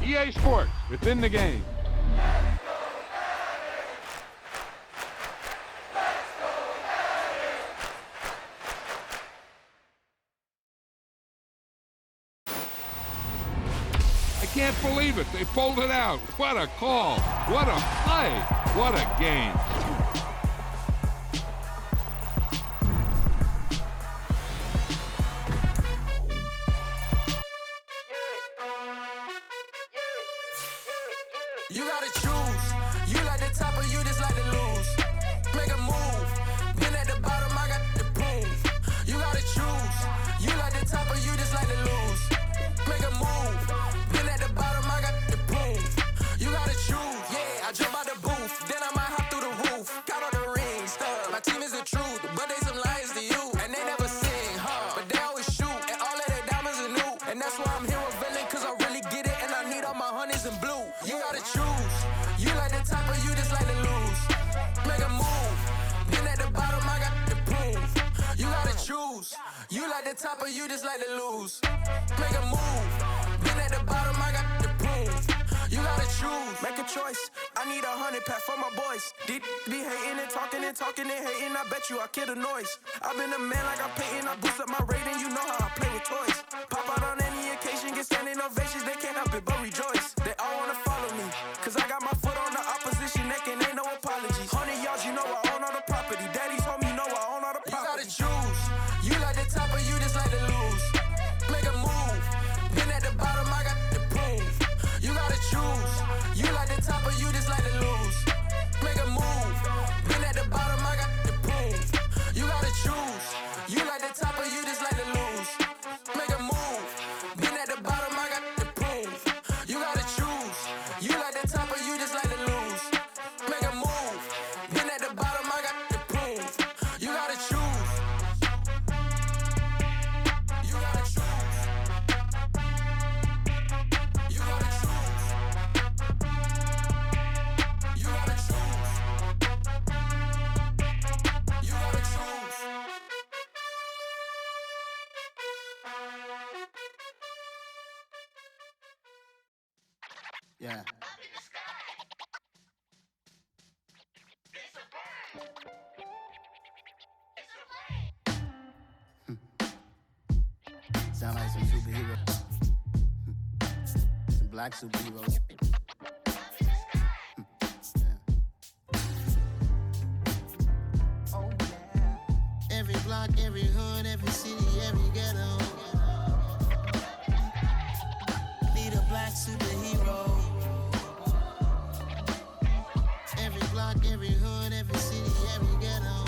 EA Sports, it's in the game. I can't believe it. They pulled it out. What a call. What a play. What a game. You gotta choose. You like the top or you just like to lose. Make a move. Been at the bottom, I got the proof. You gotta choose. You like the top or you just like to lose. Make a move. Been at the bottom, I got the proof. You gotta choose. Yeah, I jump out the booth. Then I might hop through the roof. Count all the rings, stuff. My team is the truth, but they some liars to you. And they never sing, but they always shoot. And all of their diamonds are new. And that's why I'm here with villain, cause I really get it. And I need all my honeys in blue. You gotta choose. You like the top or you just like to lose. Make a move. Been at the bottom, I got the proof. You gotta choose. You like the top or you just like to lose. Make a move. Been at the bottom, I got the proof. You gotta choose. Make a choice. I need 100 pack for my boys. Be hating and talking and hating. I bet you I kill the noise. I've been a man like I'm Peyton. I boost up my rating. You know how I play with toys. Pop out on any occasion, get standing ovations. They can't help it but rejoice. They all wanna follow me, cause I got my foot on the opposition neck and ain't no apologies. 100 yards, you know I own all the property. Daddy's home, you know I own all the property. You gotta choose. You like the top or you just like to lose. Make a move. Been at the bottom, I got the proof. You gotta choose. You like the top or you just like to lose. Make a move. Been at the bottom, I got the proof. You gotta choose. You like the top or you just like to lose. Make a move. Been at the bottom, I got the proof. You gotta choose. You like the top or you just like to lose. Make a move. Been at the bottom, I got the proof. You gotta choose. You gotta choose. You gotta choose. You gotta choose. You gotta choose. Yeah. Sound like some superheroes. Some black superheroes. Oh yeah. Every block, every hood, every city, every ghetto. Need a black superhero. Every block, every hood, every city, every ghetto.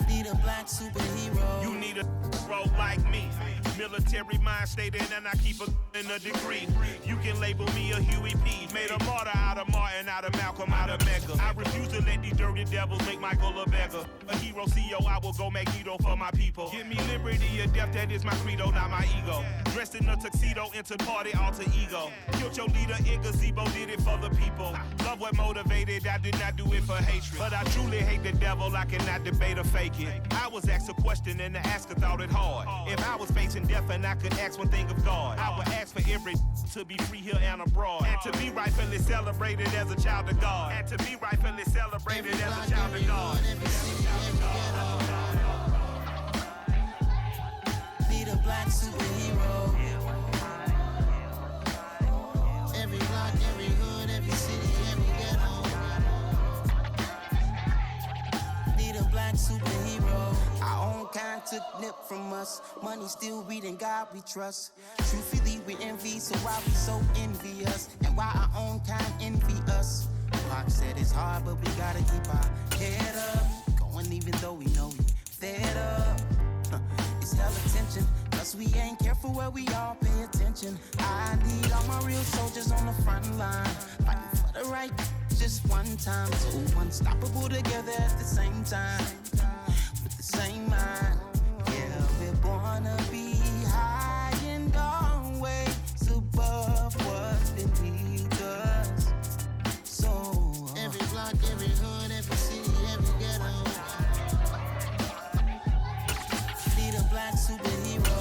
Need a black superhero. You need a bro like me. Military mind stated, and I keep a in a degree. You can label me a Huey P. Made a martyr out of Martin, out of Malcolm, out of Mecca. I refuse to let these dirty devils make Michael a beggar. A hero CEO, I will go Magneto for my people. Give me liberty or death, that is my credo, not my ego. Dressed in a tuxedo, into party, alter ego. Killed your leader in gazebo, did it for the people. Love what motivated, I did not do it for hatred. But I truly hate the devil, I cannot debate or fake it. I was asked a question and the asker thought it hard. If I was facing death and I could ask one thing of God, I would ask for every to be free here and abroad. And to be rightfully celebrated as a child of God. And to be rightfully celebrated as a child of God. Need a black superhero. Every block, every hood, every city, every ghetto. Need a black superhero. Our own kind took nip from us. Money still reading God we trust. Truthfully we envy, so why we so envious? And why our own kind envy us? Pac said it's hard, but we gotta keep our head up. Going even though we know we fed up. It's hella tension, cause we ain't careful where we all pay attention. I need all my real soldiers on the front line, fighting for the right just one time. So unstoppable together at the same time, with the same mind. Yeah, we're born to be high and always above what's beneath us. So every block, every hood, every city, every ghetto. Need a black superhero.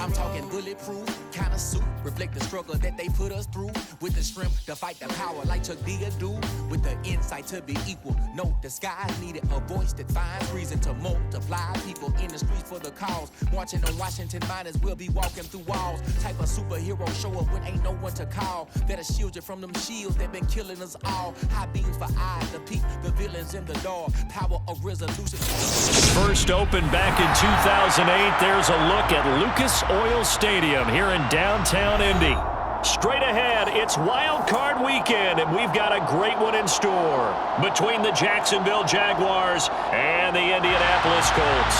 I'm talking bulletproof kind of suit. Reflect the struggle that they put us through. With the strength to fight the power like Chuck D do. With the insight to be equal. No disguise needed. A voice that finds reason to multiply. People in the streets for the cause. Marching on Washington miners will be walking through walls. Type of superhero show up when ain't no one to call. That'll shield you from them shields that been killing us all. High beams for eyes to peek the villains in the door. Power of resolution. First opened back in 2008. There's a look at Lucas Oil Stadium here in downtown Indy. Straight ahead, it's Wild Card Weekend, and we've got a great one in store between the Jacksonville Jaguars and the Indianapolis Colts.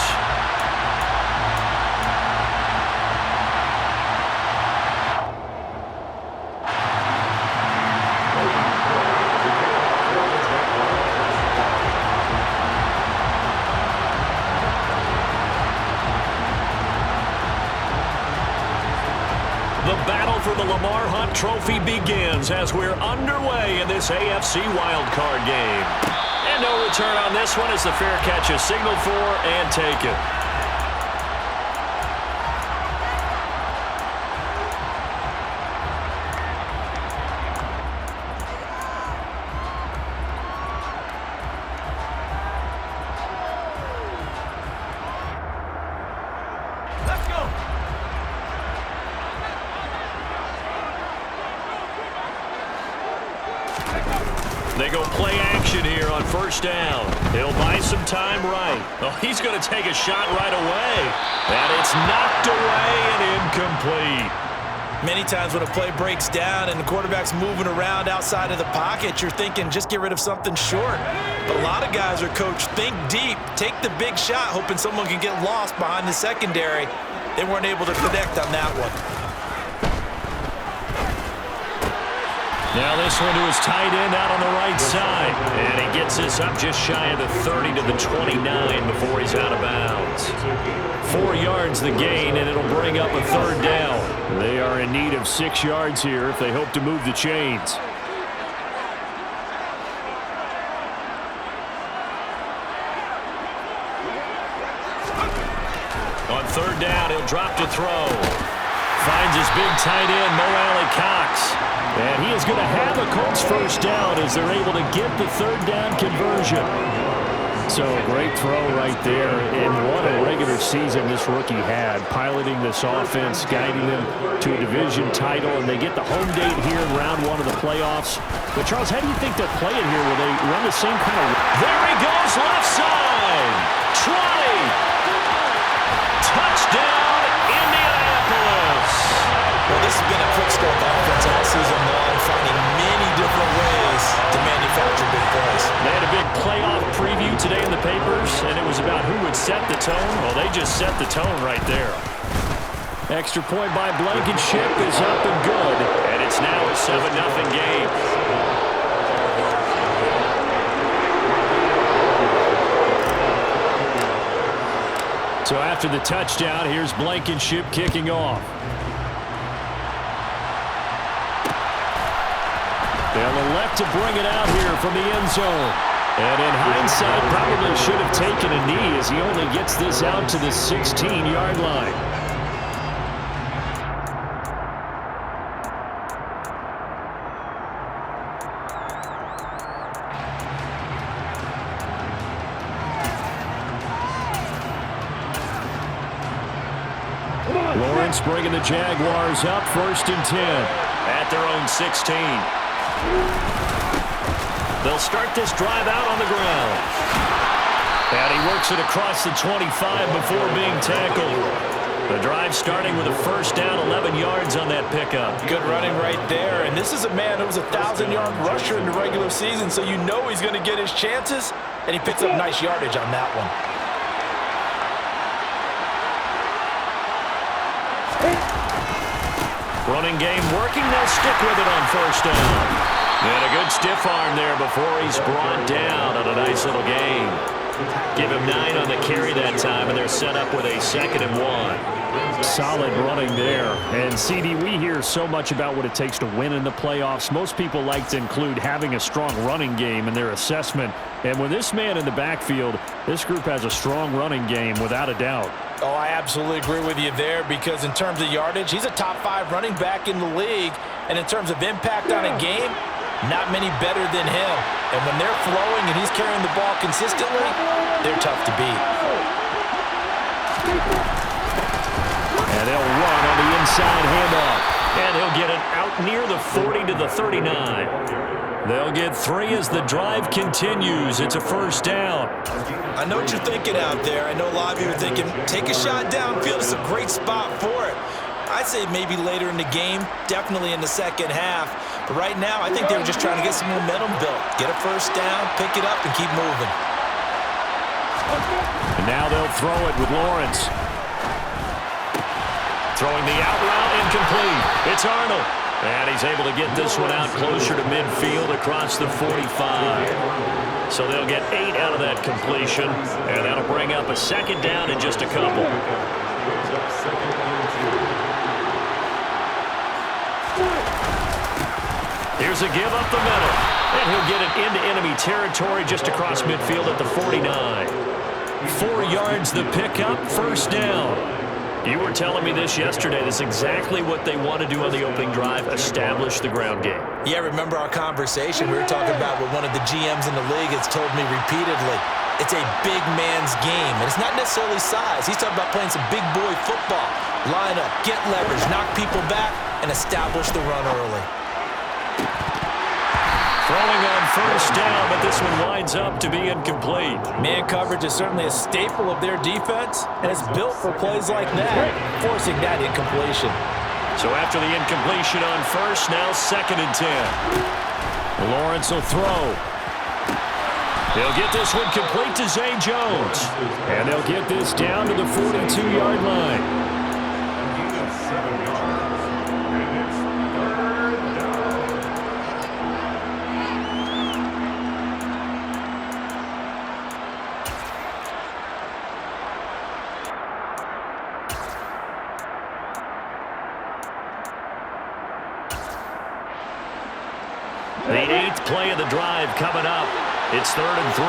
The battle for the Lamar Hunt Trophy begins as we're underway in this AFC wildcard game. And no return on this one as the fair catch is signaled for and taken. They go play action here on first down. He'll buy some time right. Oh, he's going to take a shot right away. And it's knocked away and incomplete. Many times when a play breaks down and the quarterback's moving around outside of the pocket, you're thinking just get rid of something short. But a lot of guys are coached, think deep, take the big shot, hoping someone can get lost behind the secondary. They weren't able to connect on that one. Now this one to his tight end out on the right side. And he gets this up just shy of the 30 to the 29 before he's out of bounds. 4 yards the gain, and it'll bring up a third down. They are in need of 6 yards here if they hope to move the chains. On third down, he'll drop to throw. Finds his big tight end, Mo Alley-Cox. And he is going to have a Colts first down as they're able to get the third down conversion. So great throw right there. And what a regular season this rookie had, piloting this offense, guiding them to a division title. And they get the home date here in round 1 of the playoffs. But, Charles, how do you think they're playing here? Will they run the same kind of... There he goes, left side. 20. Touchdown, Indianapolis. Well, this has been a quick-stroke offense all season long, finding many different ways to manufacture big plays. They had a big playoff preview today in the papers, and it was about who would set the tone. Well, they just set the tone right there. Extra point by Blankenship is up and good, and it's now a 7-0 game. So after the touchdown, here's Blankenship kicking off. They'll elect to bring it out here from the end zone. And in hindsight, probably should have taken a knee as he only gets this out to the 16-yard line. Lawrence bringing the Jaguars up 1st and 10 at their own 16. They'll start this drive out on the ground. And he works it across the 25 before being tackled. The drive starting with a first down, 11 yards on that pickup. Good running right there. And this is a man who was a 1,000-yard rusher in the regular season, so you know he's going to get his chances. And he picks up nice yardage on that one. Running game working. They'll stick with it on first down. And a good stiff arm there before he's brought down on a nice little gain. Give him 9 on the carry that time, and they're set up with a 2nd and 1. Solid running there. And, CD, we hear so much about what it takes to win in the playoffs. Most people like to include having a strong running game in their assessment. And with this man in the backfield, this group has a strong running game without a doubt. Oh, I absolutely agree with you there because in terms of yardage, he's a top 5 running back in the league. And in terms of impact on a game, not many better than him. And when they're flowing and he's carrying the ball consistently, they're tough to beat. And they'll run on the inside handoff. And he'll get it out near the 40 to the 39. They'll get 3 as the drive continues. It's a 1st down. I know what you're thinking out there. I know a lot of you are thinking, take a shot downfield. It's a great spot for it. I'd say maybe later in the game, definitely in the second half. But right now, I think they were just trying to get some momentum built. Get a 1st down, pick it up, and keep moving. And now they'll throw it with Lawrence. Throwing the out route incomplete. It's Arnold. And he's able to get this one out closer to midfield across the 45. So they'll get 8 out of that completion. And that'll bring up a 2nd down in just a couple. Here's a give up the middle. And he'll get it into enemy territory just across midfield at the 49. 4 yards the pickup, 1st down. You were telling me this yesterday. This is exactly what they want to do on the opening drive, establish the ground game. Yeah, remember our conversation? We were talking about what one of the GMs in the league has told me repeatedly. It's a big man's game, and it's not necessarily size. He's talking about playing some big boy football. Line up, get leverage, knock people back, and establish the run early. Throwing on 1st down, but this one winds up to be incomplete. Man coverage is certainly a staple of their defense, and it's built for plays like that, forcing that incompletion. So after the incompletion on 1st, now 2nd and 10. Lawrence will throw. He'll get this one complete to Zay Jones. And they'll get this down to the 42-yard line. The 8th play of the drive coming up. It's 3rd and 3.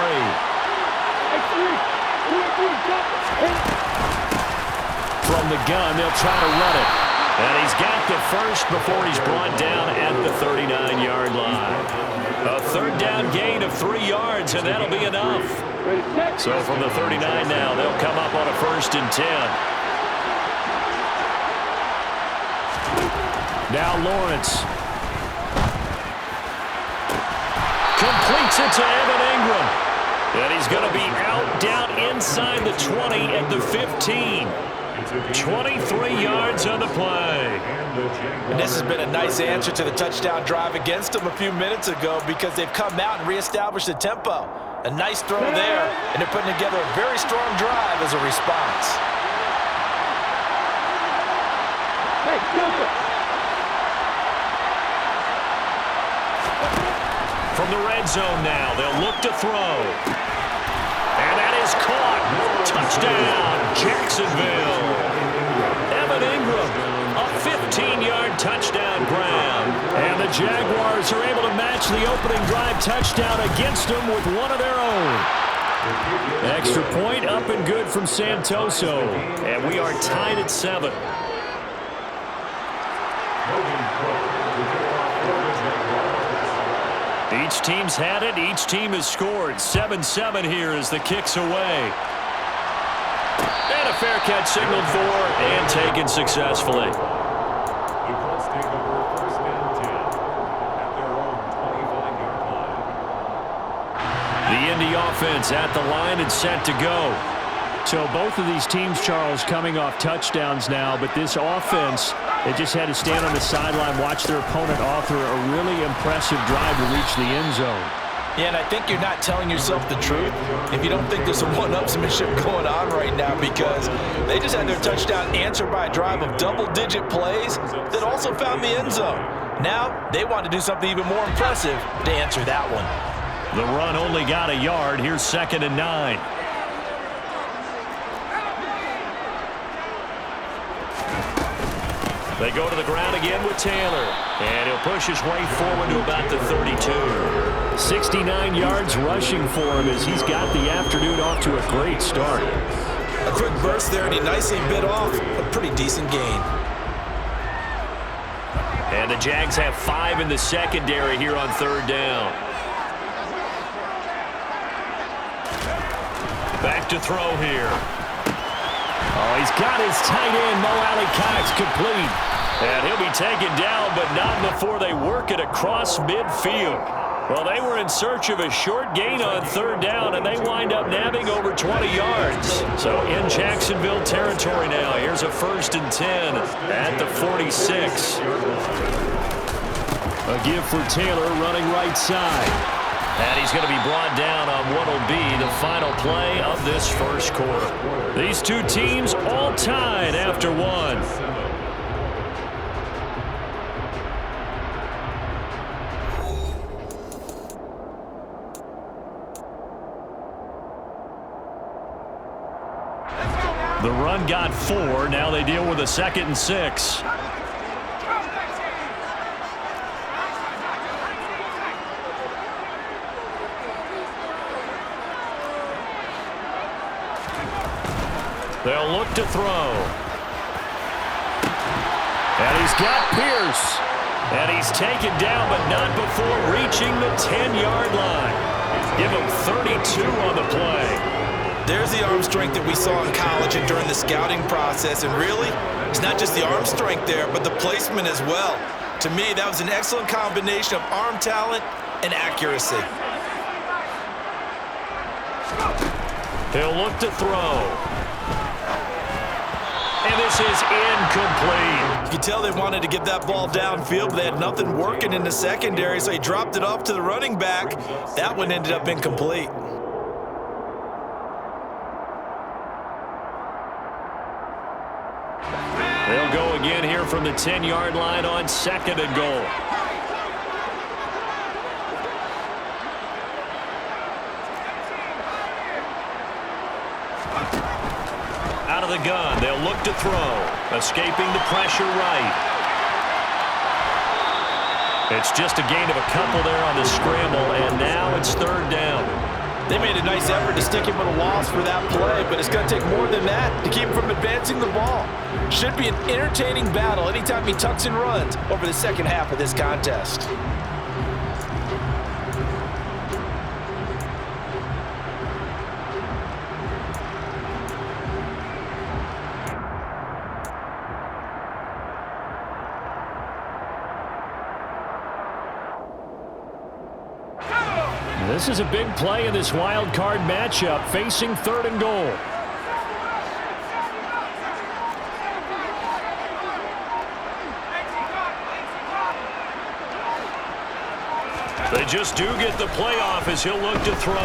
From the gun, they'll try to run it. And he's got the 1st before he's brought down at the 39-yard line. A 3rd down gain of 3 yards, and that'll be enough. So from the 39 now, they'll come up on a 1st and 10. Now Lawrence. Completes it to Evan Ingram. And he's going to be out down inside the 20 at the 15. 23 yards on the play. And this has been a nice answer to the touchdown drive against them a few minutes ago because they've come out and reestablished the tempo. A nice throw there, and they're putting together a very strong drive as a response. From the red zone now, they'll look to throw. And that is caught. Touchdown, Jacksonville. Evan Ingram, a 15-yard touchdown grab. And the Jaguars are able to match the opening drive touchdown against them with one of their own. Extra point up and good from Santoso. And we are tied at 7. Each team's had it. Each team has scored. 7-7 here as the kick's away. And a fair catch signaled for and taken successfully. The Indy offense at the line and set to go. So both of these teams, Charles, coming off touchdowns now, but this offense, they just had to stand on the sideline, watch their opponent author a really impressive drive to reach the end zone. Yeah, and I think you're not telling yourself the truth if you don't think there's some one-upsmanship going on right now because they just had their touchdown answered by a drive of double-digit plays that also found the end zone. Now they want to do something even more impressive to answer that one. The run only got a yard. Here's 2nd and 9. They go to the ground again with Taylor. And he'll push his way forward to about the 32. 69 yards rushing for him as he's got the afternoon off to a great start. A quick burst there, and he nicely bit off a pretty decent gain. And the Jags have 5 in the secondary here on third down. Back to throw here. Oh, he's got his tight end, Mo Alley Cox, complete. And he'll be taken down, but not before they work it across midfield. Well, they were in search of a short gain on third down, and they wind up nabbing over 20 yards. So in Jacksonville territory now. Here's a 1st and 10 at the 46. A give for Taylor running right side. And he's going to be brought down on what will be the final play of this first quarter. These two teams all tied after one. The run got 4. Now they deal with a 2nd and 6. They'll look to throw. And he's got Pierce. And he's taken down, but not before reaching the 10-yard line. Give him 32 on the play. There's the arm strength that we saw in college and during the scouting process. And really, it's not just the arm strength there, but the placement as well. To me, that was an excellent combination of arm talent and accuracy. He'll look to throw. And this is incomplete. You can tell they wanted to get that ball downfield, but they had nothing working in the secondary, so he dropped it off to the running back. That one ended up incomplete. They'll go again here from the 10-yard line on 2nd and goal. Out of the gun, they'll look to throw. Escaping the pressure right. It's just a gain of a couple there on the scramble, and now it's 3rd down. They made a nice effort to stick him with a loss for that play, but it's going to take more than that to keep him from advancing the ball. Should be an entertaining battle anytime he tucks and runs over the second half of this contest. This is a big play in this wild card matchup, facing 3rd and goal. They just do get the playoff as he'll look to throw.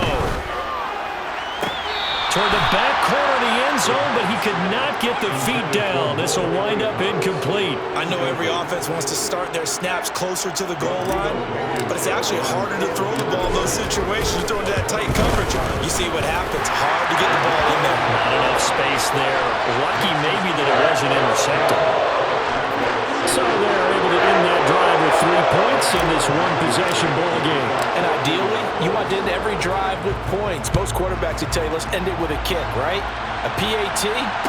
Toward the back corner of the end zone, but he could not get the feet down. This will wind up incomplete. I know every offense wants to start their snaps closer to the goal line, but it's actually harder to throw the ball in those situations. You throw into that tight coverage, you see what happens. Hard to get the ball in there. Not enough space there. Lucky maybe that it wasn't intercepted. So they're able to end that drive with 3 points in this one-possession ball game. And ideally, you want to end every drive with points. Most quarterbacks would tell you, let's end it with a kick, right? A PAT,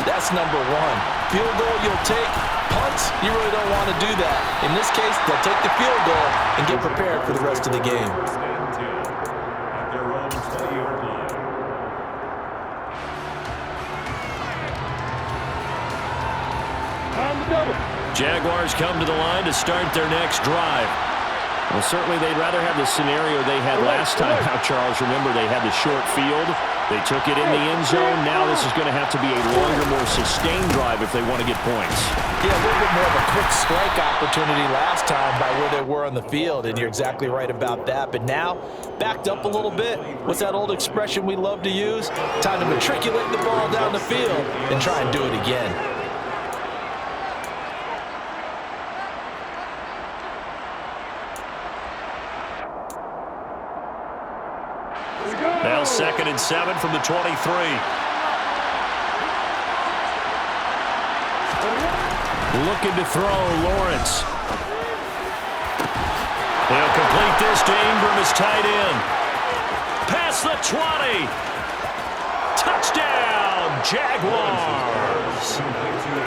that's number 1. Field goal, you'll take. Punts, you really don't want to do that. In this case, they'll take the field goal and get prepared for the rest of the game. Jaguars come to the line to start their next drive. Well, certainly they'd rather have the scenario they had last time out, Charles. Remember, they had the short field. They took it in the end zone. Now this is going to have to be a longer, more sustained drive if they want to get points. Yeah, a little bit more of a quick strike opportunity last time by where they were on the field, and you're exactly right about that. But now, backed up a little bit. What's that old expression we love to use? Time to matriculate the ball down the field and try and do it again. Now 2nd and 7 from the 23. Looking to throw, Lawrence. They'll complete this to Ingram as tight end. Past the 20. Touchdown, Jaguars.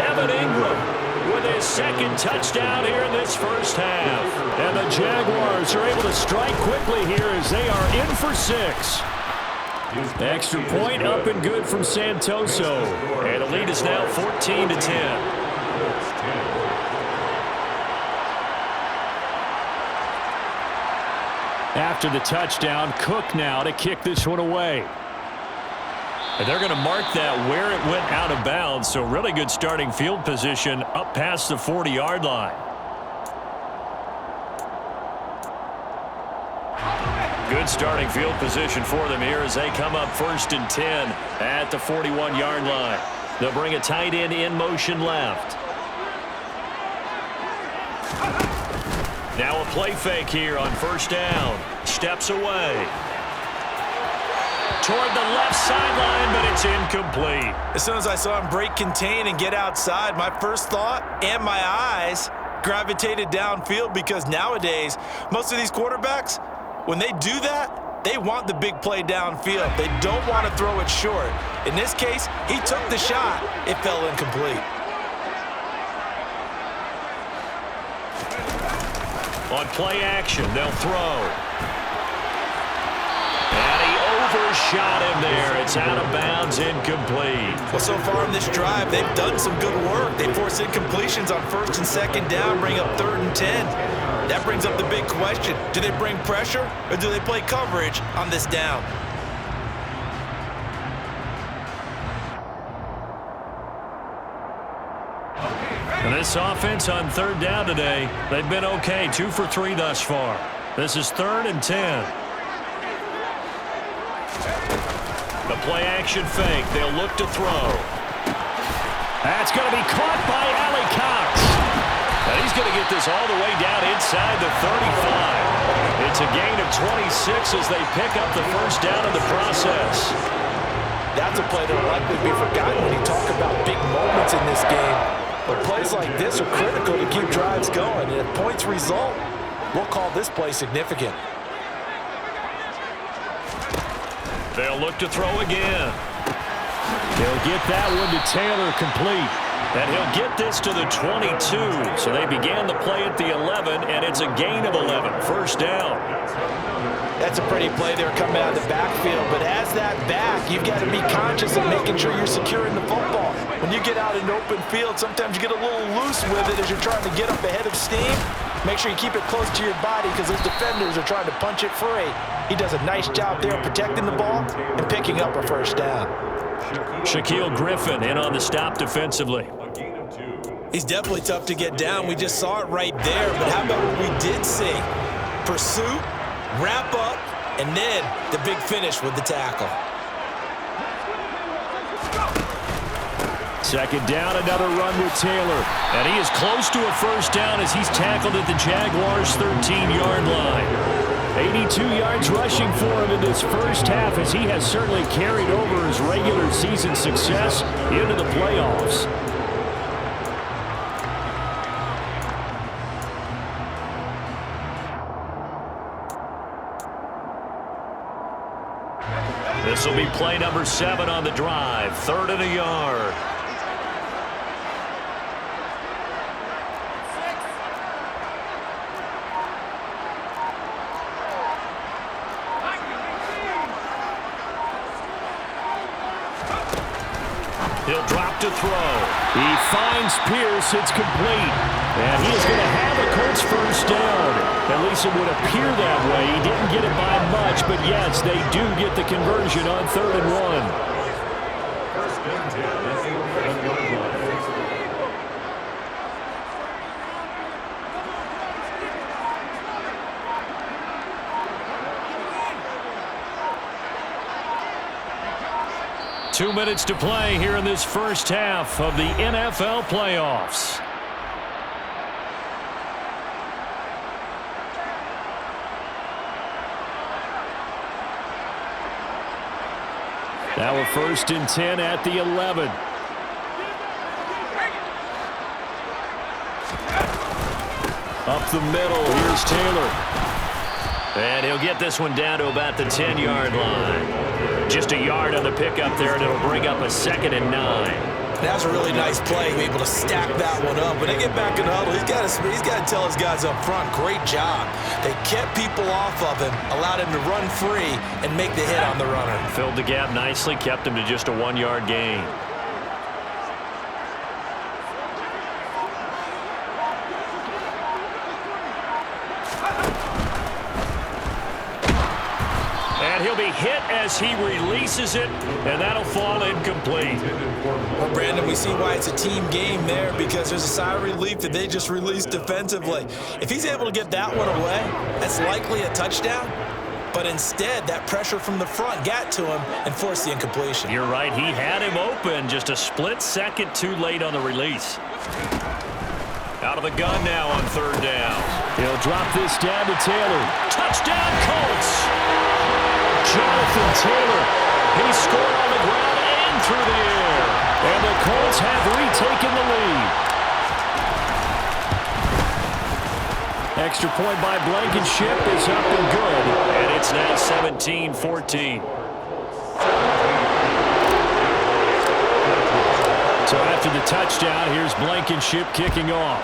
Evan Ingram with his second touchdown here in this first half. And the Jaguars are able to strike quickly here as they are in for 6. Extra point up and good from Santoso. And the lead is now 14-10. After the touchdown, Cook now to kick this one away. And they're going to mark that where it went out of bounds, so really good starting field position up past the 40-yard line. Good starting field position for them here as they come up 1st and 10 at the 41-yard line. They'll bring a tight end in motion left. Now a play fake here on 1st down. Steps away. Toward the left sideline, but it's incomplete. As soon as I saw him break contain and get outside, my first thought and my eyes gravitated downfield because nowadays, most of these quarterbacks, when they do that, they want the big play downfield. They don't want to throw it short. In this case, he took the shot. It fell incomplete. On play action, they'll throw. And he overshot him there. It's out of bounds, incomplete. Well, so far in this drive, they've done some good work. They force incompletions on 1st and 2nd down, bring up 3rd and 10. That brings up the big question. Do they bring pressure or do they play coverage on this down? And this offense on 3rd down today, they've been okay. 2 for 3 thus far. This is 3rd and 10. The play action fake. They'll look to throw. That's going to be caught by Ali Cox. And he's going to get this all the way down inside the 35. It's a gain of 26 as they pick up the 1st down in the process. That's a play that will likely be forgotten when you talk about big moments in this game. But plays like this are critical to keep drives going. And if points result, we'll call this play significant. They'll look to throw again. They'll get that one to Taylor complete. And he'll get this to the 22. So they began the play at the 11, and it's a gain of 11. 1st down. That's a pretty play there coming out of the backfield. But as that back, you've got to be conscious of making sure you're securing the football. When you get out in open field, sometimes you get a little loose with it as you're trying to get up ahead of steam. Make sure you keep it close to your body because those defenders are trying to punch it free. He does a nice job there protecting the ball and picking up a 1st down. Shaquille Griffin in on the stop defensively. He's definitely tough to get down. We just saw it right there. But how about what we did see? Pursuit, wrap up, and then the big finish with the tackle. 2nd down, another run with Taylor. And he is close to a 1st down as he's tackled at the Jaguars' 13-yard line. 82 yards rushing for him in this first half as he has certainly carried over his regular season success into the playoffs. This will be play number 7 on the drive. 3rd and a yard. He'll drop to throw. He finds Pierce. It's complete. And he is going to have a Colts 1st down. At least it would appear that way. He didn't get it by much, but yes, they do get the conversion on 3rd and 1. 2 minutes to play here in this first half of the NFL playoffs. Now a 1st and 10 at the 11. Up the middle, here's Taylor. And he'll get this one down to about the 10-yard line. Just a yard on the pickup there, and it'll bring up a 2nd and 9. That was a really nice play, able to stack that one up. When they get back in the huddle, he's got to tell his guys up front, great job. They kept people off of him, allowed him to run free and make the hit on the runner. Filled the gap nicely, kept him to just a 1-yard gain. And he'll be hit as he releases it, and that'll fall incomplete. Well, Brandon, we see why it's a team game there, because there's a sigh of relief that they just released defensively. If he's able to get that one away, that's likely a touchdown. But instead, that pressure from the front got to him and forced the incompletion. You're right. He had him open, just a split second too late on the release. Out of the gun now on 3rd down. He'll drop this down to Taylor. Touchdown, Colts! Jonathan Taylor. He scored on the ground and through the air. And the Colts have retaken the lead. Extra point by Blankenship is up and good. And it's now 17-14. So after the touchdown, here's Blankenship kicking off.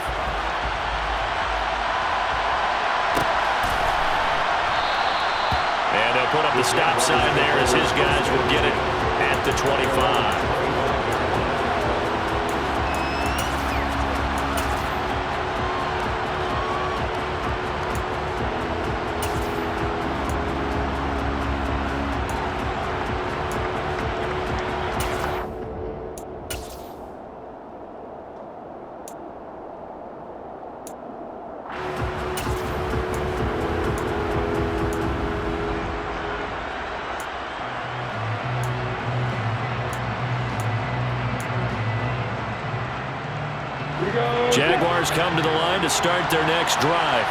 And they'll put up the stop sign there as his guys will get it at the 25. Jaguars come to the line to start their next drive.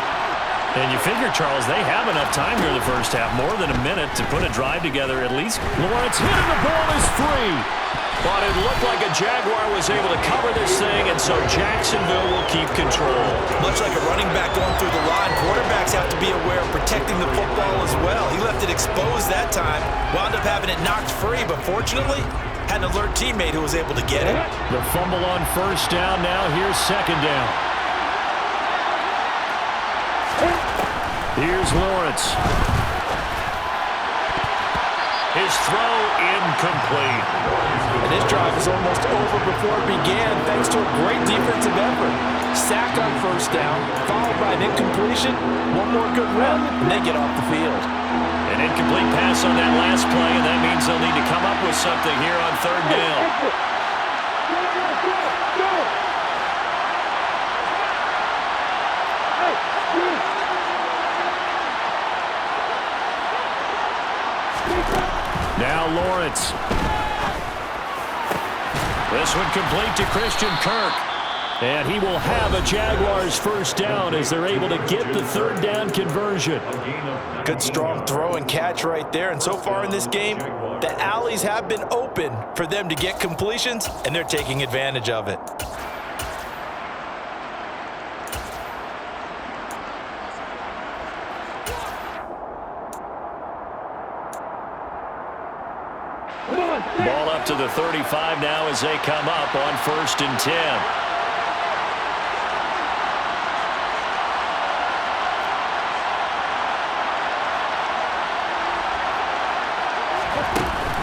And you figure, Charles, they have enough time during the first half, more than a minute, to put a drive together at least. Lawrence hit and the ball is free. But it looked like a Jaguar was able to cover this thing, and so Jacksonville will keep control. Much like a running back going through the line, quarterbacks have to be aware of protecting the football as well. He left it exposed that time, wound up having it knocked free, but fortunately, had an alert teammate who was able to get it. The fumble on 1st down. Now here's 2nd down. Here's Lawrence. His throw incomplete. And this drive is almost over before it began thanks to a great defensive effort. Sack on 1st down, followed by an incompletion, one more good run, and they get off the field. An incomplete pass on that last play, and that means they'll need to come up with something here on 3rd down. Now Lawrence. This one complete to Christian Kirk. And he will have a Jaguars 1st down as they're able to get the 3rd down conversion. Good strong throw and catch right there. And so far in this game, the alleys have been open for them to get completions, and they're taking advantage of it. Ball up to the 35 now as they come up on 1st and 10.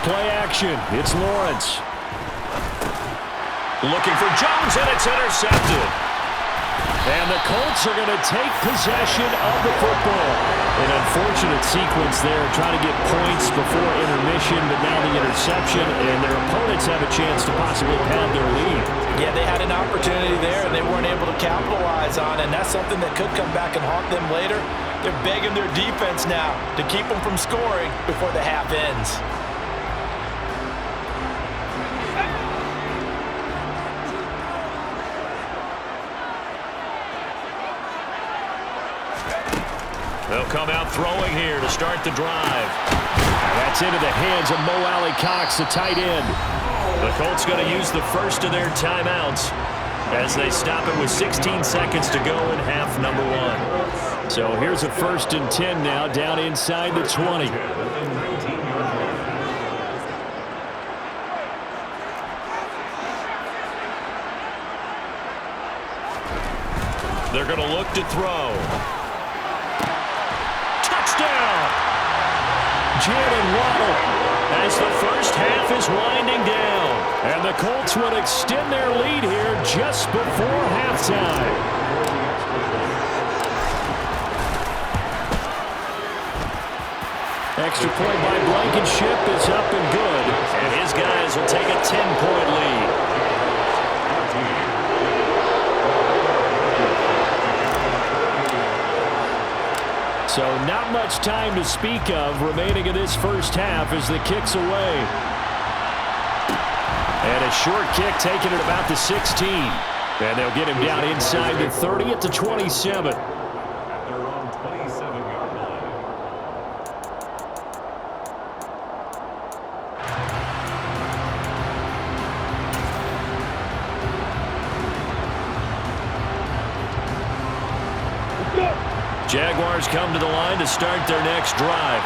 Play action. It's Lawrence. Looking for Jones, and it's intercepted. And the Colts are going to take possession of the football. An unfortunate sequence there, trying to get points before intermission, but now the interception, and their opponents have a chance to possibly pad their lead. Yeah, they had an opportunity there, and they weren't able to capitalize on it, and that's something that could come back and haunt them later. They're begging their defense now to keep them from scoring before the half ends. They'll come out throwing here to start the drive. That's into the hands of Mo Alley Cox, the tight end. The Colts going to use the first of their timeouts. as they stop it with 16 seconds to go in half number one. So here's a 1st and 10 now, down inside the 20. They're going to look to throw. Touchdown! Jalen Waddle as the first half is winding down. And the Colts would extend their lead here just before halftime. Extra point by Blankenship is up and good. And his guys will take a 10-point lead. So not much time to speak of remaining in this first half as the kick's away. And a short kick taken at about the 16. And they'll get him down inside the 30 at the 27. Jaguars come to the line to start their next drive.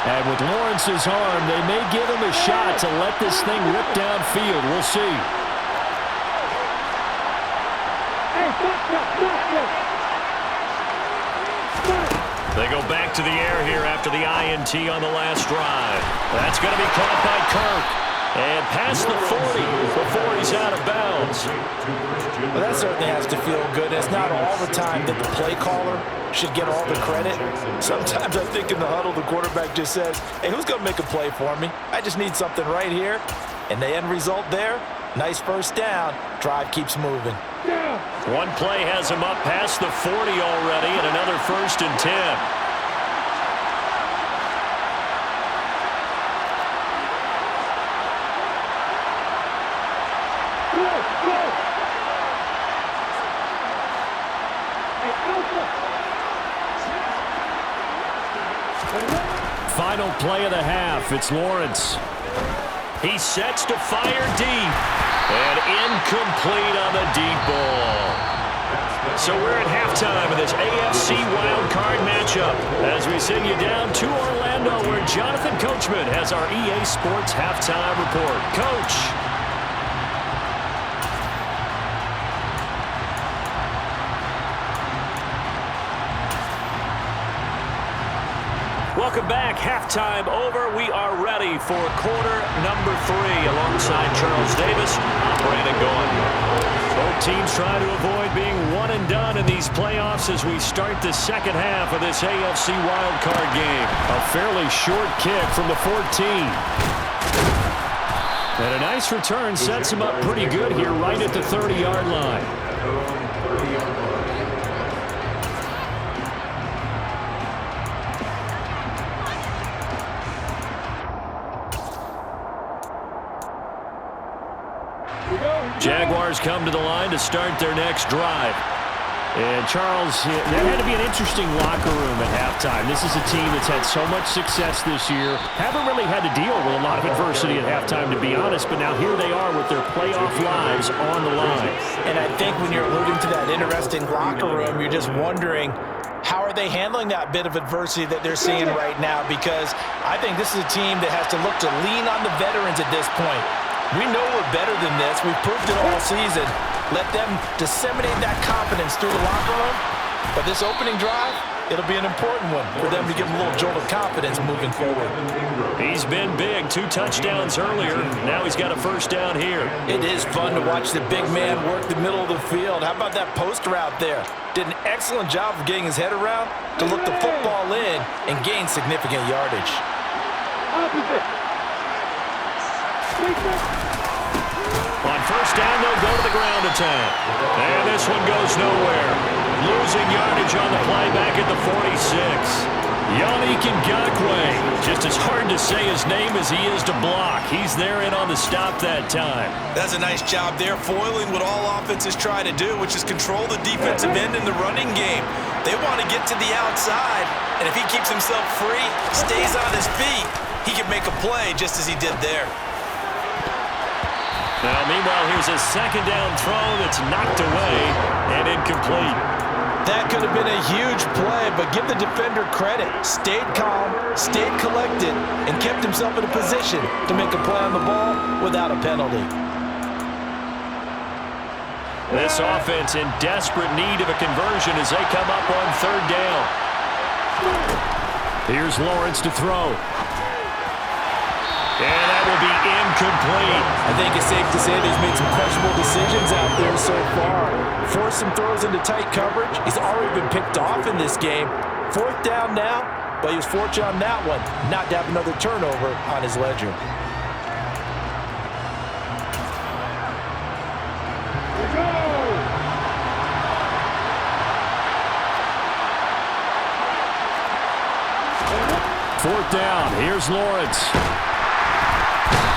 And with Lawrence's arm, they may give him a shot to let this thing rip downfield. We'll see. They go back to the air here after the INT on the last drive. That's going to be caught by Kirk. And past the 40 before he's out of bounds. Well, that certainly has to feel good. It's not all the time that the play caller should get all the credit. Sometimes I think in the huddle, the quarterback just says, hey, who's going to make a play for me? I just need something right here. And the end result there, nice first down. Drive keeps moving. One play has him up past the 40 already, and another 1st and 10. Final play of the half. It's Lawrence. He sets to fire deep. And incomplete on the deep ball. So we're at halftime of this AFC wildcard matchup as we send you down to Orlando where Jonathan Coachman has our EA Sports halftime report. Coach. Welcome back. Halftime over. We are ready for quarter number 3 alongside Charles Davis. I'm Brandon Gaughan. Both teams try to avoid being one and done in these playoffs as we start the second half of this AFC wildcard game. A fairly short kick from the 14. And a nice return sets him up pretty good here right at the 30-yard line. Jaguars come to the line to start their next drive. And Charles, that had to be an interesting locker room at halftime. This is a team that's had so much success this year. Haven't really had to deal with a lot of adversity at halftime, to be honest, but now here they are with their playoff lives on the line. And I think when you're alluding to that interesting locker room, you're just wondering, how are they handling that bit of adversity that they're seeing right now? Because I think this is a team that has to look to lean on the veterans at this point. We know we're better than this. We've proved it all season. Let them disseminate that confidence through the locker room. But this opening drive, it'll be an important one for them to give them a little jolt of confidence moving forward. He's been big. 2 touchdowns earlier. Now he's got a first down here. It is fun to watch the big man work the middle of the field. How about that post route there? Did an excellent job of getting his head around to look the football in and gain significant yardage. On first down, they'll go to the ground attack. And this one goes nowhere. Losing yardage on the play back at the 46. Yannick Ngakoue. Just as hard to say his name as he is to block. He's there in on the stop that time. That's a nice job there, foiling what all offenses try to do, which is control the defensive end in the running game. They want to get to the outside, and if he keeps himself free, stays on his feet, he can make a play just as he did there. Now, meanwhile, here's a second down throw that's knocked away and incomplete. That could have been a huge play, but give the defender credit. Stayed calm, stayed collected, and kept himself in a position to make a play on the ball without a penalty. This offense in desperate need of a conversion as they come up on third down. Here's Lawrence to throw. And that will be incomplete. I think it's safe to say that he's made some questionable decisions out there so far. Forced some throws into tight coverage. He's already been picked off in this game. Fourth down now, but he was fortunate on that one not to have another turnover on his ledger. Fourth down. Here's Lawrence.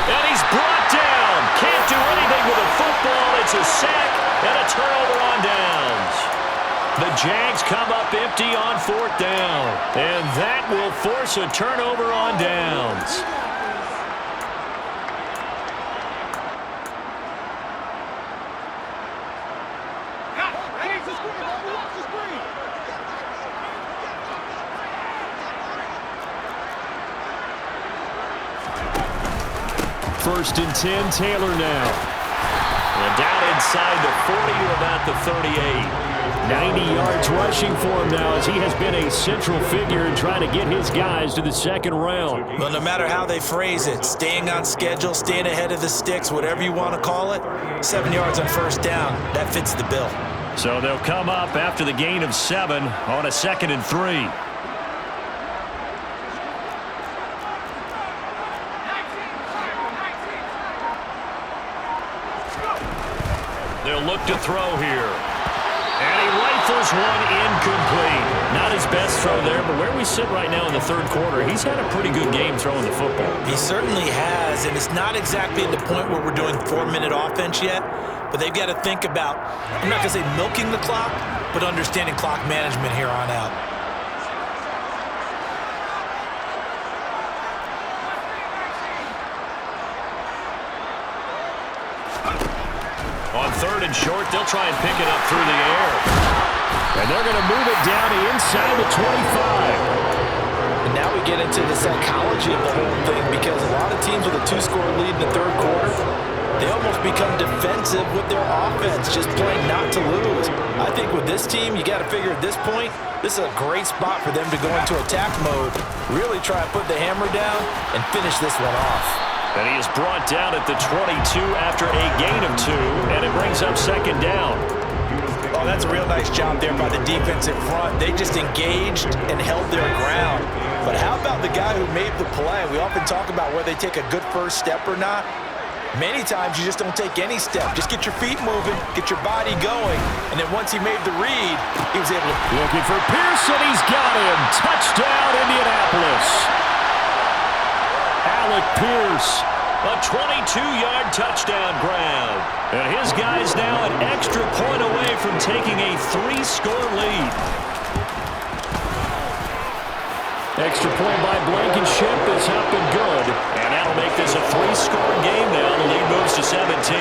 And he's brought down. Can't do anything with a football. It's a sack and a turnover on downs. The Jags come up empty on fourth down. And that will force a turnover on downs. First and 10, Taylor now. And down inside the 40 to about the 38. 90 yards rushing for him now as he has been a central figure in trying to get his guys to the second round. Well, no matter how they phrase it, staying on schedule, staying ahead of the sticks, whatever you want to call it, 7 yards on first down, that fits the bill. So they'll come up after the gain of 7 on a 2nd and 3. They'll look to throw here. And he rifles one incomplete. Not his best throw there, but where we sit right now in the third quarter, he's had a pretty good game throwing the football. He certainly has, and it's not exactly at the point where we're doing 4-minute offense yet, but they've got to think about, I'm not going to say milking the clock, but understanding clock management here on out. On third and short, they'll try and pick it up through the air. And they're going to move it down inside the 25. And now we get into the psychology of the whole thing because a lot of teams with a 2-score lead in the third quarter, they almost become defensive with their offense, just playing not to lose. I think with this team, you got to figure at this point, this is a great spot for them to go into attack mode, really try and put the hammer down and finish this one off. And he is brought down at the 22 after a gain of 2, and it brings up second down. Oh, that's a real nice job there by the defense in front. They just engaged and held their ground. But how about the guy who made the play? We often talk about whether they take a good first step or not. Many times you just don't take any step. Just get your feet moving, get your body going, and then once he made the read, he was able to... Looking for Pearson, he's got him. Touchdown, Indianapolis. Alec Pierce. A 22-yard touchdown grab. And his guys now an extra point away from taking a 3-score lead. Extra point by Blankenship is up and good. And that'll make this a 3-score game now. The lead moves to 17.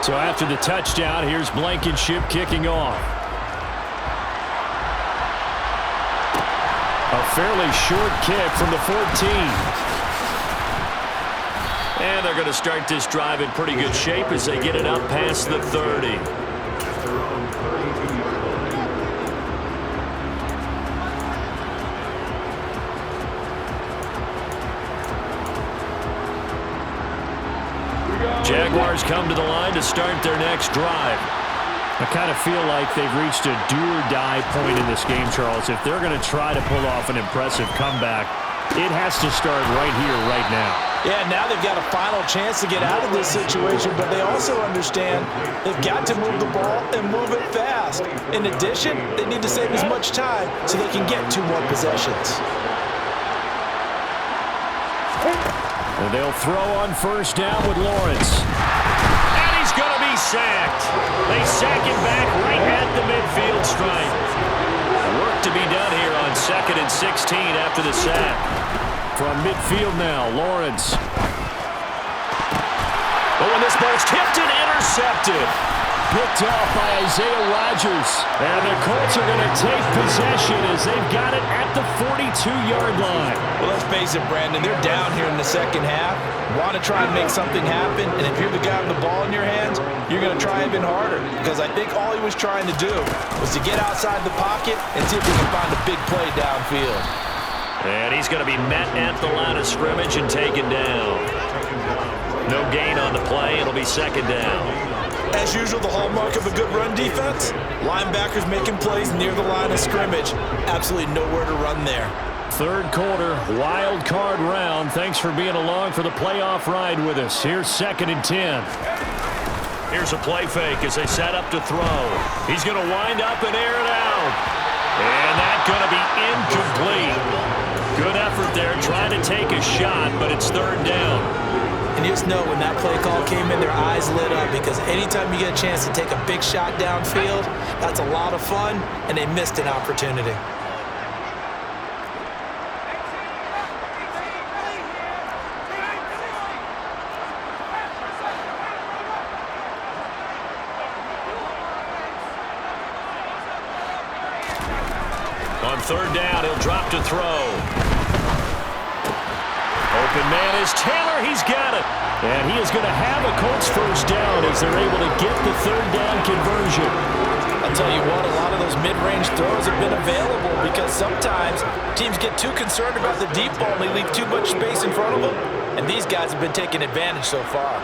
So after the touchdown, here's Blankenship kicking off. A fairly short kick from the 14. And they're going to start this drive in pretty good shape as they get it up past the 30. Jaguars come to the line to start their next drive. I kind of feel like they've reached a do-or-die point in this game, Charles. If they're going to try to pull off an impressive comeback, it has to start right here, right now. Yeah, now they've got a final chance to get out of this situation, but they also understand they've got to move the ball and move it fast. In addition, they need to save as much time so they can get 2 more possessions. And they'll throw on first down with Lawrence. He's going to be sacked. They sack him back right at the midfield stripe. Work to be done here on 2nd and 16 after the sack. From midfield now, Lawrence. Oh, and this ball's tipped and intercepted. Picked off by Isaiah Rodgers. And the Colts are going to take possession as they've got it at the 42-yard line. Well, let's face it, Brandon, they're down here in the second half. Want to try and make something happen, and if you're the guy with the ball in your hands, you're going to try even harder, because I think all he was trying to do was to get outside the pocket and see if he can find a big play downfield. And he's going to be met at the line of scrimmage and taken down. No gain on the play. It'll be second down. As usual, the hallmark of a good run defense, linebackers making plays near the line of scrimmage. Absolutely nowhere to run there. Third quarter, wild card round. Thanks for being along for the playoff ride with us. Here's 2nd and 10. Here's a play fake as they set up to throw. He's going to wind up and air it out. And that's going to be incomplete. Good effort there, trying to take a shot, but it's third down. And you just know when that play call came in, their eyes lit up, because anytime you get a chance to take a big shot downfield, that's a lot of fun, and they missed an opportunity. On third down, he'll drop to throw. Open man is Taylor. He's got it. And he is going to have a Colts first down as they're able to get the third down conversion. I'll tell you what, a lot of those mid-range throws have been available, because sometimes teams get too concerned about the deep ball and they leave too much space in front of them. And these guys have been taking advantage so far.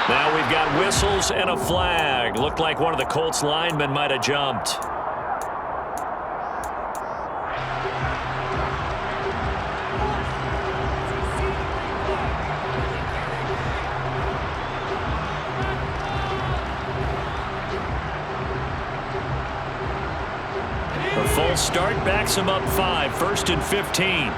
Now we've got whistles and a flag. Looked like one of the Colts linemen might have jumped. The false start backs him up 5, 1st and 15.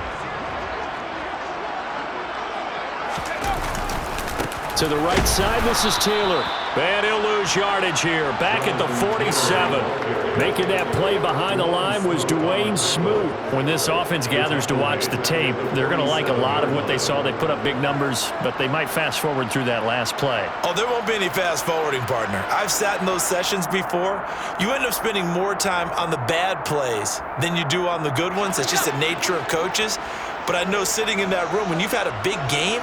To the right side, this is Taylor. And he'll lose yardage here. Back at the 47. Making that play behind the line was Dwayne Smoot. When this offense gathers to watch the tape, they're going to like a lot of what they saw. They put up big numbers, but they might fast forward through that last play. Oh, there won't be any fast forwarding, partner. I've sat in those sessions before. You end up spending more time on the bad plays than you do on the good ones. It's just the nature of coaches. But I know sitting in that room, when you've had a big game,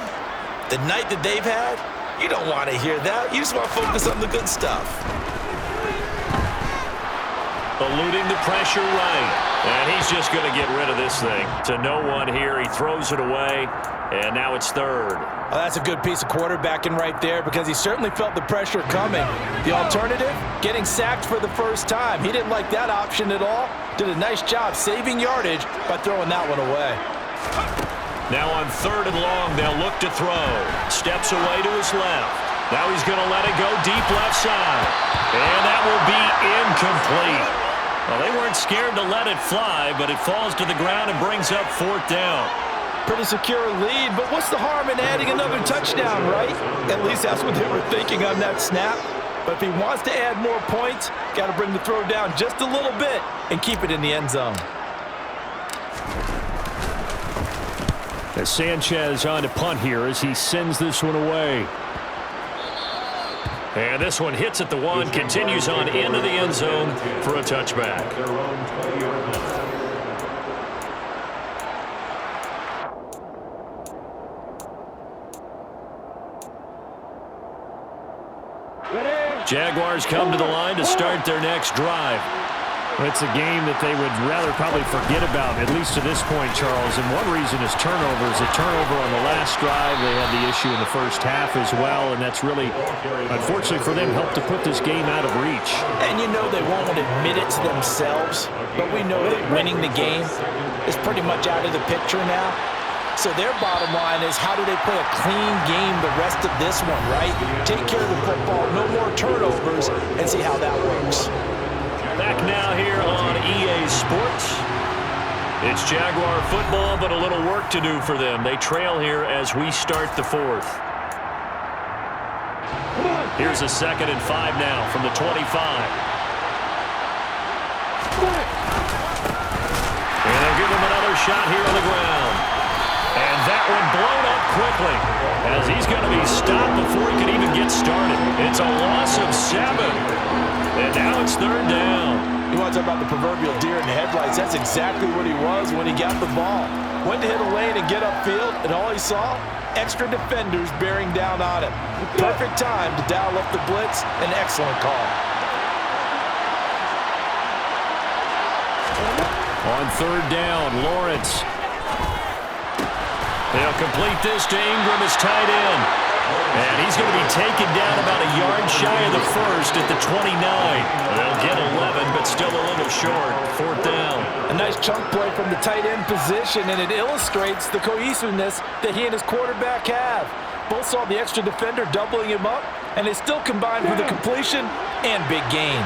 the night that they've had, you don't want to hear that. You just want to focus on the good stuff. Eluding the pressure right. And he's just going to get rid of this thing. To no one here. He throws it away. And now it's third. Well, that's a good piece of quarterbacking right there, because he certainly felt the pressure coming. The alternative, getting sacked for the first time. He didn't like that option at all. Did a nice job saving yardage by throwing that one away. Now on third and long, they'll look to throw. Steps away to his left. Now he's going to let it go deep left side. And that will be incomplete. Well, they weren't scared to let it fly, but it falls to the ground and brings up 4th down. Pretty secure lead, but what's the harm in adding another touchdown, right? At least that's what they were thinking on that snap. But if he wants to add more points, got to bring the throw down just a little bit and keep it in the end zone. As Sanchez on to punt here as he sends this one away. And this one hits at the 1, continues on into the end zone for a touchback. Jaguars come to the line to start their next drive. It's a game that they would rather probably forget about, at least to this point, Charles. And one reason is turnovers. A turnover on the last drive. They had the issue in the first half as well, and that's really, unfortunately for them, helped to put this game out of reach. And you know they won't admit it to themselves, but we know that winning the game is pretty much out of the picture now. So their bottom line is, how do they play a clean game the rest of this one, right? Take care of the football, no more turnovers, and see how that works. Back now here on EA Sports. It's Jaguar football, but a little work to do for them. They trail here as we start the 4th. Here's a 2nd and 5 now from the 25. And they'll give him another shot here on the ground. And that one blown up quickly as he's going to be stopped before he can even get started. It's a loss of 7. And now it's 3rd down. You want to talk about the proverbial deer in the headlights. That's exactly what he was when he got the ball. Went to hit a lane and get upfield, and all he saw, extra defenders bearing down on him. Perfect time to dial up the blitz. An excellent call. On 3rd down, Lawrence. They'll complete this to Ingram as tight end. And he's going to be taken down about a yard shy of the 1st at the 29. They'll get 11, but still a little short. 4th down. A nice chunk play from the tight end position, and it illustrates the cohesiveness that he and his quarterback have. Both saw the extra defender doubling him up, and they still combined for the completion and big gain.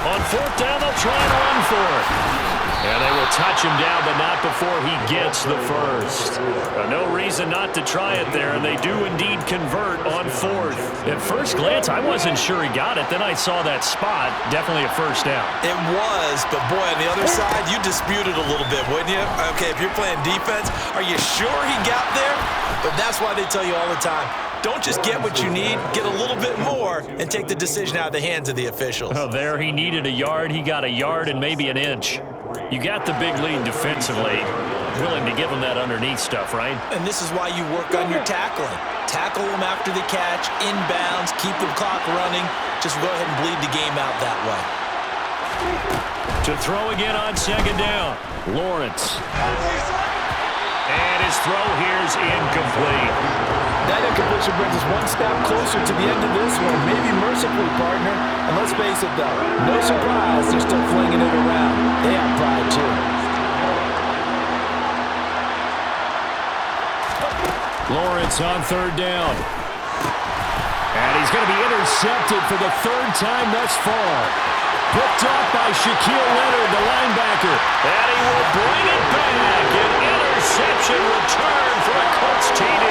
On 4th down, they'll try and run for it. And they will touch him down, but not before he gets the 1st. No reason not to try it there, and they do indeed convert on 4th. At first glance, I wasn't sure he got it. Then I saw that spot. Definitely a 1st down. It was, but boy, on the other side, you dispute it a little bit, wouldn't you? Okay, if you're playing defense, are you sure he got there? But that's why they tell you all the time, don't just get what you need, get a little bit more, and take the decision out of the hands of the officials. Oh, there he needed a yard. He got a yard and maybe an inch. You got the big lead defensively. Willing to give him that underneath stuff, right? And this is why you work on your tackling. Tackle them after the catch, inbounds, keep the clock running. Just go ahead and bleed the game out that way. To throw again on 2nd down, Lawrence. And his throw here's incomplete. That incompletion brings us one step closer to the end of this one. Maybe mercifully, partner. And let's face it, though, no surprise they're still flinging it around. They have pride, too. Lawrence on 3rd down. And he's going to be intercepted for the 3rd time thus far. Picked off by Shaquille Leonard, the linebacker. And he will bring it back. An interception return for a Colts TD.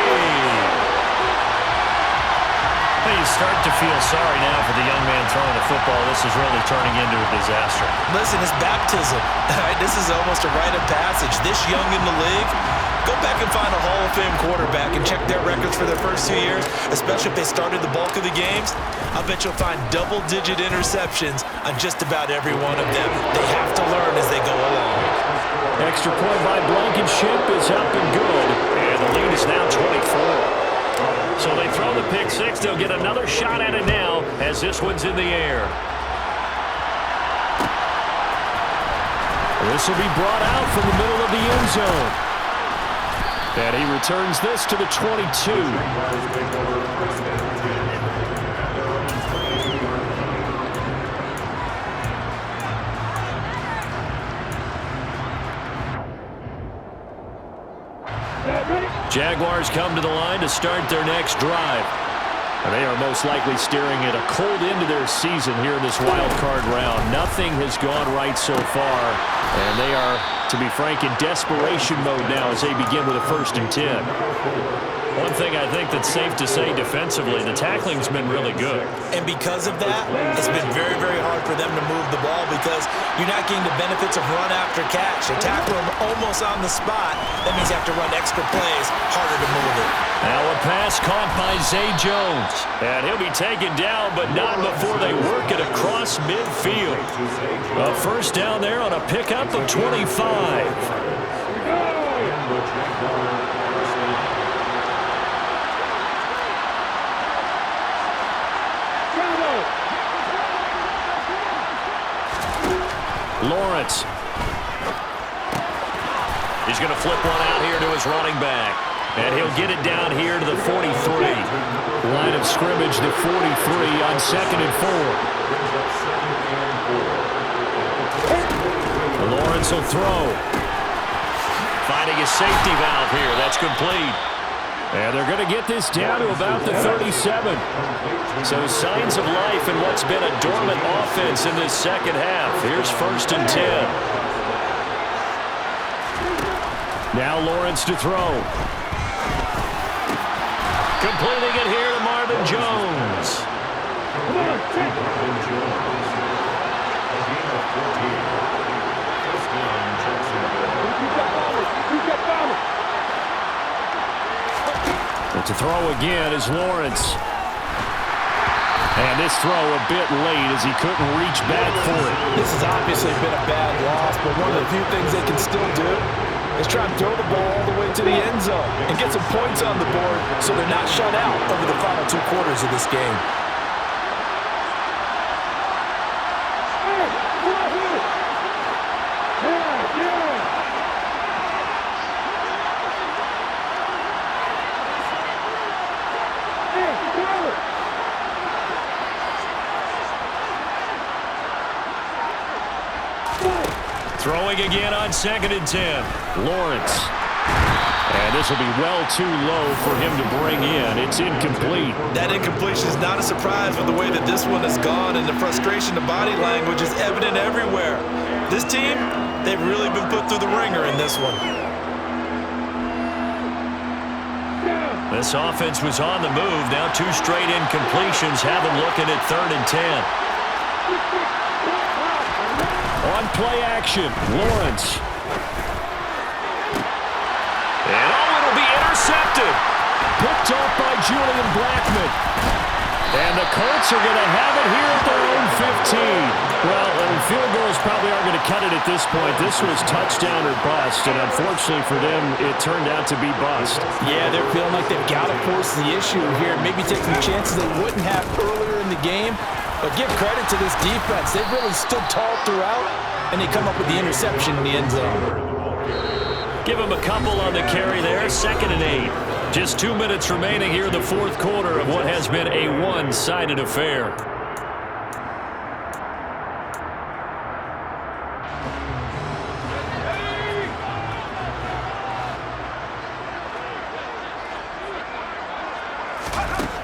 You start to feel sorry now for the young man throwing the football. This is really turning into a disaster. Listen, it's baptism. This is almost a rite of passage. This young in the league, go back and find a Hall of Fame quarterback and check their records for their first 2 years, especially if they started the bulk of the games. I bet you'll find double-digit interceptions on just about every one of them. They have to learn as they go along. Extra point by Blankenship is up and good. And the lead is now 24. So they throw the pick 6. They'll get another shot at it now as this one's in the air. This will be brought out from the middle of the end zone. And he returns this to the 22. Jaguars come to the line to start their next drive. And they are most likely staring at a cold end to their season here in this wild card round. Nothing has gone right so far. And they are, to be frank, in desperation mode now as they begin with a 1st and 10. One thing I think that's safe to say defensively, the tackling's been really good. And because of that, it's been very, very hard for them to move the ball because you're not getting the benefits of run after catch. They tackle them almost on the spot. That means you have to run extra plays, harder to move it. Now a pass caught by Zay Jones. And he'll be taken down, but not before they work it across midfield. A 1st down there on a pickup of 25. Lawrence. He's going to flip one out here to his running back. And he'll get it down here to the 43. Line of scrimmage, the 43 on 2nd and 4. Lawrence will throw. Finding his safety valve here. That's complete. And they're going to get this down to about the 37. So signs of life in what's been a dormant offense in this second half. Here's 1st and 10. Now Lawrence to throw. Completing it here to Marvin Jones. And to throw again is Lawrence. And this throw a bit late as he couldn't reach back for it. This has obviously been a bad loss, but one of the few things they can still do is try and throw the ball all the way to the end zone and get some points on the board so they're not shut out over the final 2 quarters of this game. Throwing again on 2nd and 10. Lawrence. And this will be well too low for him to bring in. It's incomplete. That incompletion is not a surprise with the way that this one has gone, and the frustration of body language is evident everywhere. This team, they've really been put through the ringer in this one. This offense was on the move. Now 2 straight incompletions have them looking at 3rd and 10. On play action, Lawrence. And it'll be intercepted. Picked off by Julian Blackmon. And the Colts are going to have it here at their own 15. Well, field goals probably aren't going to cut it at this point. This was touchdown or bust, and unfortunately for them, it turned out to be bust. Yeah, they're feeling like they've got to force the issue here, maybe take some chances they wouldn't have earlier in the game. But give credit to this defense. They've really stood tall throughout, and they come up with the interception in the end zone. Give them a couple on the carry there. 2nd and 8. Just 2 minutes remaining here in the 4th quarter of what has been a one-sided affair.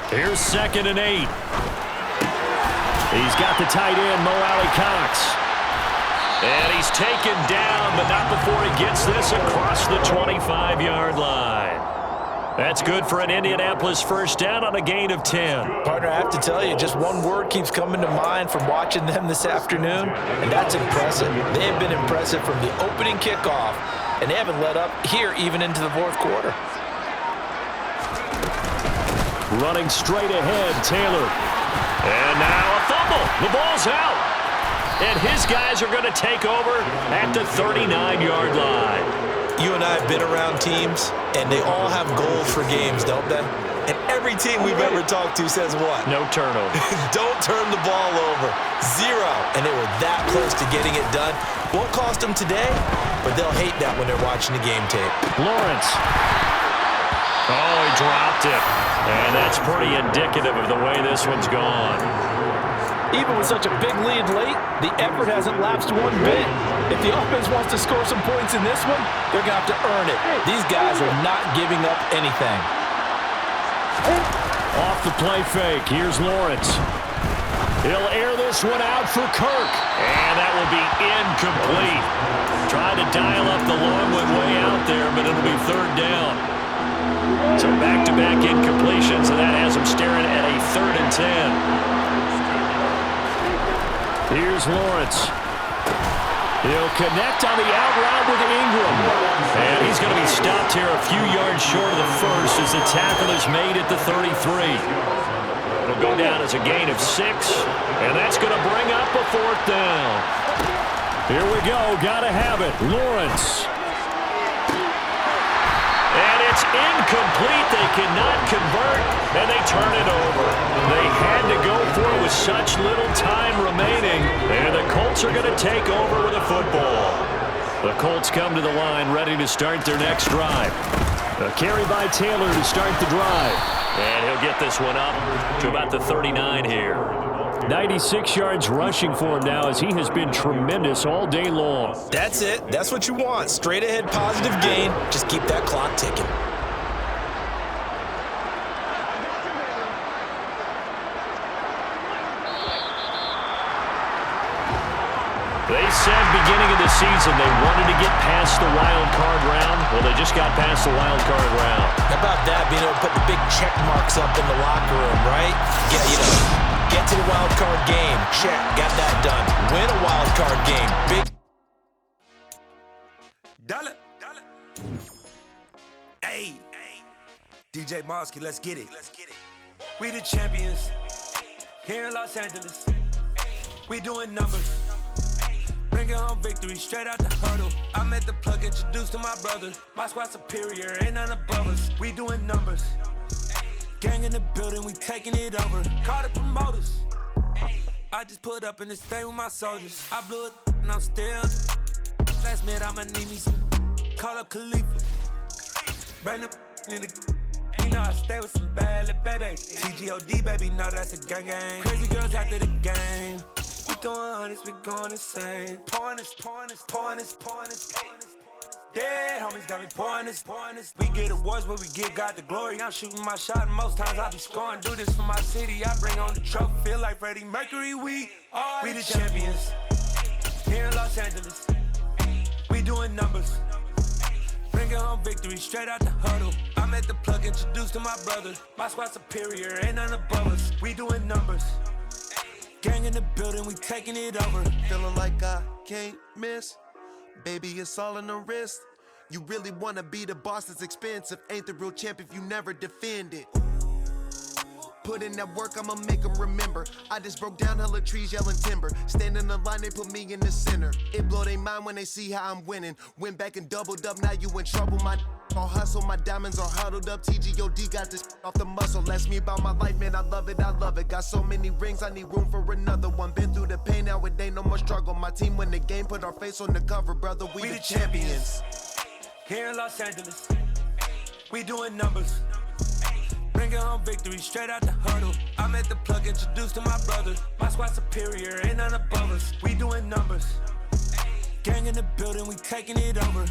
Here's 2nd and 8. He's got the tight end, Mo Alley-Cox. And he's taken down, but not before he gets this across the 25-yard line. That's good for an Indianapolis first down on a gain of 10. Partner, I have to tell you, just one word keeps coming to mind from watching them this afternoon, and that's impressive. They have been impressive from the opening kickoff, and they haven't let up here even into the 4th quarter. Running straight ahead, Taylor. And now a fumble. The ball's out. And his guys are going to take over at the 39-yard line. You and I have been around teams, and they all have goals for games, don't they? And every team we've ever talked to says what? No turnover. Don't turn the ball over. 0. And they were that close to getting it done. Won't cost them today, but they'll hate that when they're watching the game tape. Lawrence. Oh, he dropped it. And that's pretty indicative of the way this one's gone. Even with such a big lead late, the effort hasn't lapsed one bit. If the offense wants to score some points in this one, they're going to have to earn it. These guys are not giving up anything. Off the play fake, here's Lawrence. He'll air this one out for Kirk. And that will be incomplete. Tried to dial up the long one way out there, but it'll be 3rd down. So back-to-back incompletions, and that has him staring at a 3rd and 10. Here's Lawrence. He'll connect on the out route with Ingram. And he's going to be stopped here a few yards short of the first as the tackle is made at the 33. It'll go down as a gain of 6, and that's going to bring up a 4th down. Here we go. Got to have it. Lawrence. And it's incomplete. They cannot convert, and they turn it over. They had to go for it with such little time remaining, and the Colts are going to take over with a football. The Colts come to the line ready to start their next drive. A carry by Taylor to start the drive. And he'll get this one up to about the 39 here. 96 yards rushing for him now as he has been tremendous all day long. That's it. That's what you want. Straight ahead positive gain. Just keep that clock ticking. They said beginning of the season they wanted to get past the wild card round. Well, they just got past the wild card round. How about that, being able to put the big check marks up in the locker room, right? Get to the wild card game. Check, got that done. Win a wild card game. Big. Dollar. Hey. DJ Mosky, let's get it. We the champions here in Los Angeles. We doing numbers. Bringing home victory straight out the huddle. I'm at the plug, introduced to my brother. My squad superior, ain't none above us. We doing numbers. Gang in the building, we taking it over. Call the promoters. I just put up in this thing with my soldiers. I blew it and I'm still. Last minute I'ma need me some. Call up Khalifa. Bring the in the. You know I stay with some bad little babies. TGOD, baby, know that's a gang. Crazy girls after the game. We throwing hundreds, we going insane. Pouring this. Dead homies got me pouring this. We get awards, but we give God the glory. I'm shooting my shot, and most times I be scoring. Do this for my city, I bring on the trophy. Feel like Freddie Mercury, we the champions. Here in Los Angeles, we doing numbers. Bringing home victory straight out the huddle. I'm at the plug, introduced to my brother. My squad superior, ain't none above us. We doing numbers. Gang in the building, we taking it over. Feeling like I can't miss. Baby, it's all in the wrist. You really wanna be the boss, that's expensive. Ain't the real champ if you never defend it. Put in that work, I'ma make them remember. I just broke down hella trees, yelling timber. Stand in the line, they put me in the center. It blow their mind when they see how I'm winning. Went back and doubled up, now you in trouble. My all hustle, my diamonds are huddled up. TGOD got this off the muscle. Ask me about my life, man, I love it. Got so many rings, I need room for another one. Been through the pain, now it ain't no more struggle. My team win the game, put our face on the cover, brother. We the champions. Here in Los Angeles, we doing numbers. Bringing home victory straight out the huddle. I'm at the plug, introduced to my brother. My squad superior, ain't none above us. We doing numbers. Gang in the building, we taking it over.